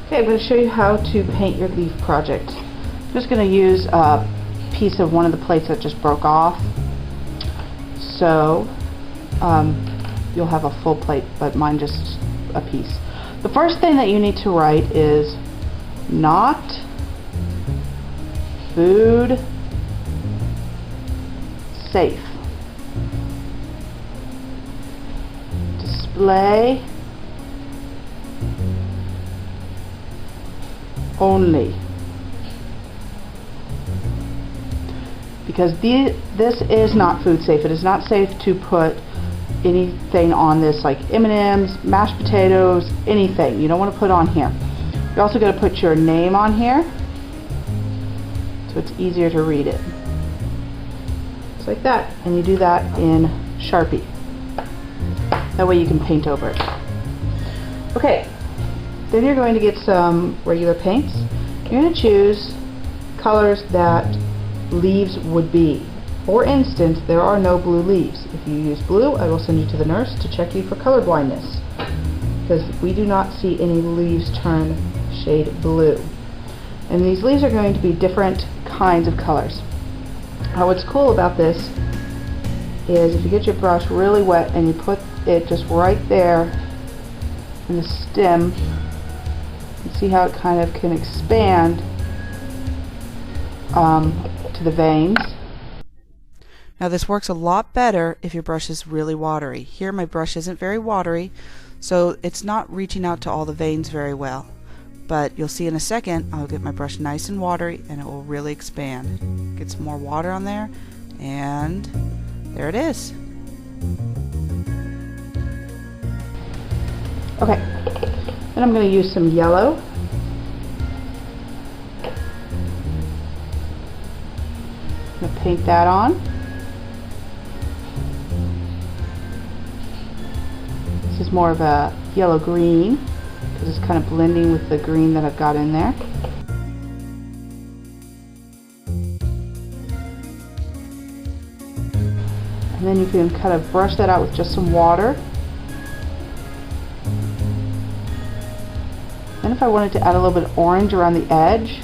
Okay, I'm going to show you how to paint your leaf project. I'm just going to use a piece of one of the plates that just broke off. So you'll have a full plate, but mine just a piece. The first thing that you need to write is not food safe. Display only. Because this is not food safe. It is not safe to put anything on this like M&Ms, mashed potatoes, anything. You don't want to put on here. You're also going to put your name on here so it's easier to read it. Just like that. And you do that in Sharpie. That way you can paint over it. Okay, then you're going to get some regular paints. You're going to choose colors that leaves would be. For instance, there are no blue leaves. If you use blue, I will send you to the nurse to check you for color blindness, because we do not see any leaves turn shade blue. And these leaves are going to be different kinds of colors. Now what's cool about this is if you get your brush really wet and you put it just right there in the stem, you see how it kind of can expand to the veins. Now this works a lot better if your brush is really watery. Here my brush isn't very watery, so it's not reaching out to all the veins very well. But you'll see in a second, I'll get my brush nice and watery and it will really expand. Get some more water on there, and there it is. Okay, then I'm going to use some yellow. I'm going to paint that on. This is more of a yellow-green because it's kind of blending with the green that I've got in there. And then you can kind of brush that out with just some water. Then if I wanted to add a little bit of orange around the edge,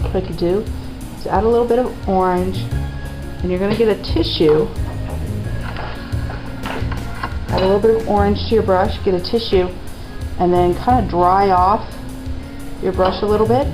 what I could do is add a little bit of orange, and you're going to get a tissue. Add a little bit of orange to your brush, get a tissue, and then kind of dry off your brush a little bit.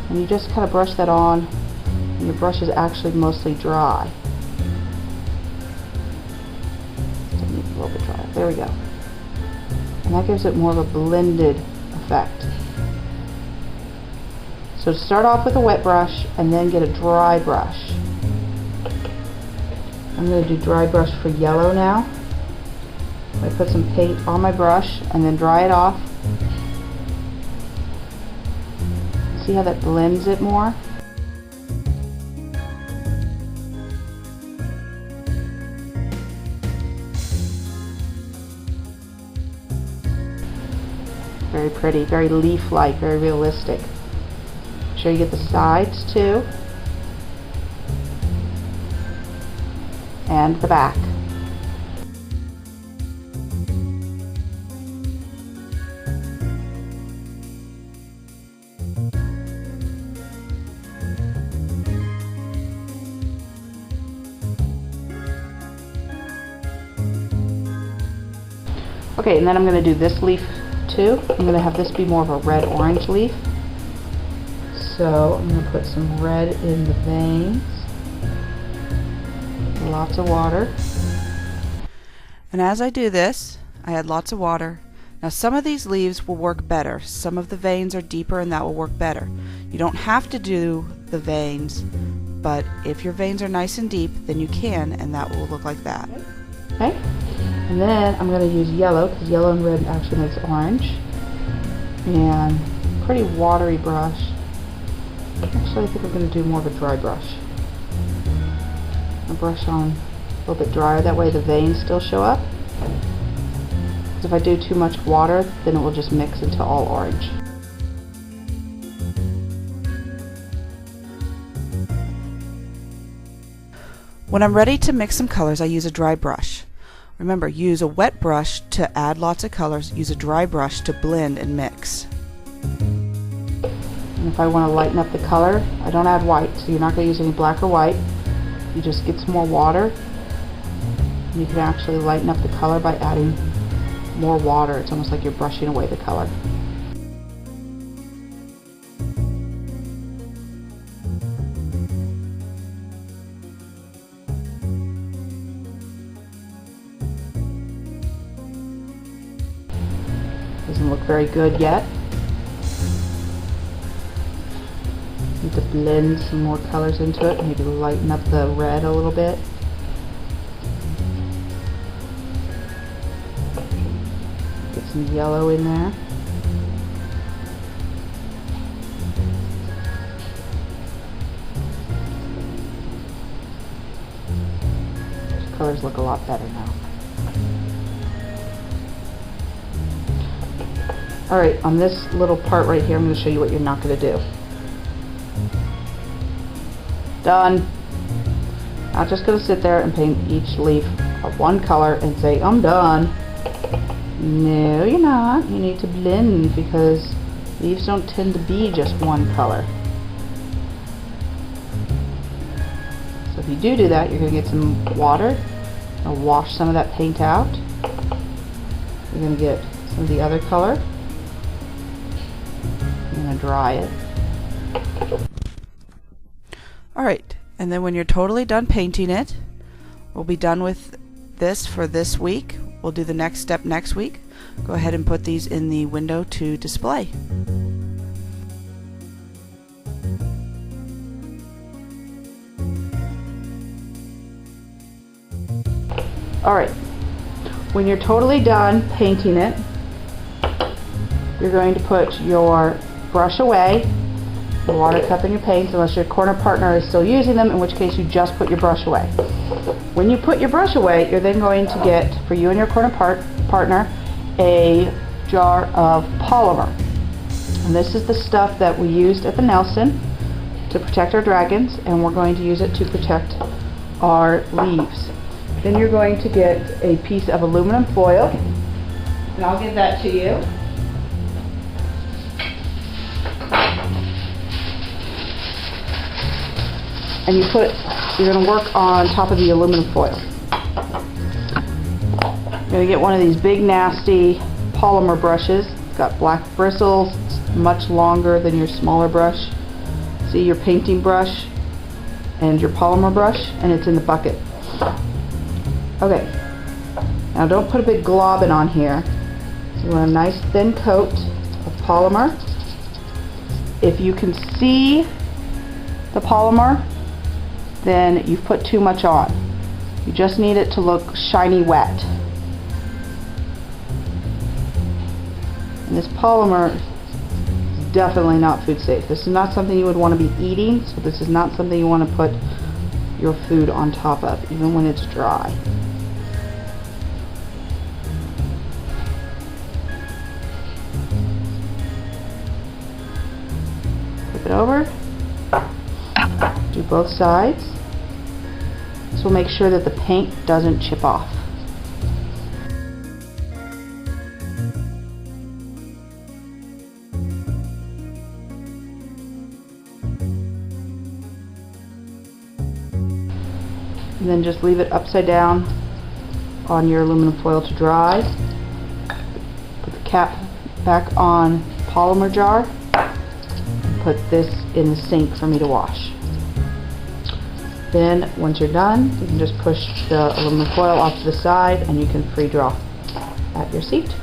And you just kind of brush that on, and your brush is actually mostly dry. Still needs a little bit dry. There we go. And that gives it more of a blended effect. So start off with a wet brush and then get a dry brush. I'm going to do dry brush for yellow now. I put some paint on my brush and then dry it off. See how that blends it more? Very pretty, very leaf-like, very realistic. Make sure you get the sides too. And the back. Okay, and then I'm going to do this leaf too. I'm going to have this be more of a red-orange leaf. So I'm going to put some red in the veins. Lots of water. And as I do this, I add lots of water. Now some of these leaves will work better. Some of the veins are deeper and that will work better. You don't have to do the veins, but if your veins are nice and deep, then you can, and that will look like that. Okay. And then I'm going to use yellow, because yellow and red actually makes orange. And pretty watery brush. Actually, I think I'm going to do more of a dry brush. I'll brush on a little bit drier, that way the veins still show up. Because if I do too much water, then it will just mix into all orange. When I'm ready to mix some colors, I use a dry brush. Remember, use a wet brush to add lots of colors, use a dry brush to blend and mix. And if I want to lighten up the color, I don't add white, so you're not going to use any black or white. You just get some more water. You can actually lighten up the color by adding more water. It's almost like you're brushing away the color. Doesn't look very good yet. Need to blend some more colors into it, maybe lighten up the red a little bit. Get some yellow in there. Those colors look a lot better now. Alright, on this little part right here, I'm going to show you what you're not going to do. Done. Not just going to sit there and paint each leaf of one color and say, I'm done. No, you're not. You need to blend because leaves don't tend to be just one color. So if you do that, you're going to get some water. I'll wash some of that paint out. You're going to get some of the other color. I'm going to dry it. Alright, and then when you're totally done painting it, we'll be done with this for this week. We'll do the next step next week. Go ahead and put these in the window to display. Alright, when you're totally done painting it, you're going to put your brush away, the water cup and your paints, unless your corner partner is still using them, in which case you just put your brush away. When you put your brush away, you're then going to get, for you and your corner partner, a jar of polymer. And this is the stuff that we used at the Nelson to protect our dragons, and we're going to use it to protect our leaves. Then you're going to get a piece of aluminum foil, and I'll give that to you. And you're going to work on top of the aluminum foil. You're going to get one of these big nasty polymer brushes. It's got black bristles. It's much longer than your smaller brush. See your painting brush and your polymer brush, and it's in the bucket. Okay, now don't put a big globbing on here. So you want a nice thin coat of polymer. If you can see the polymer, then you've put too much on. You just need it to look shiny wet. And this polymer is definitely not food safe. This is not something you would want to be eating, so this is not something you want to put your food on top of, even when it's dry. Flip it over. Do both sides. This will make sure that the paint doesn't chip off. And then just leave it upside down on your aluminum foil to dry. Put the cap back on polymer jar. Put this in the sink for me to wash. Then once you're done, you can just push the aluminum foil off to the side and you can free draw at your seat.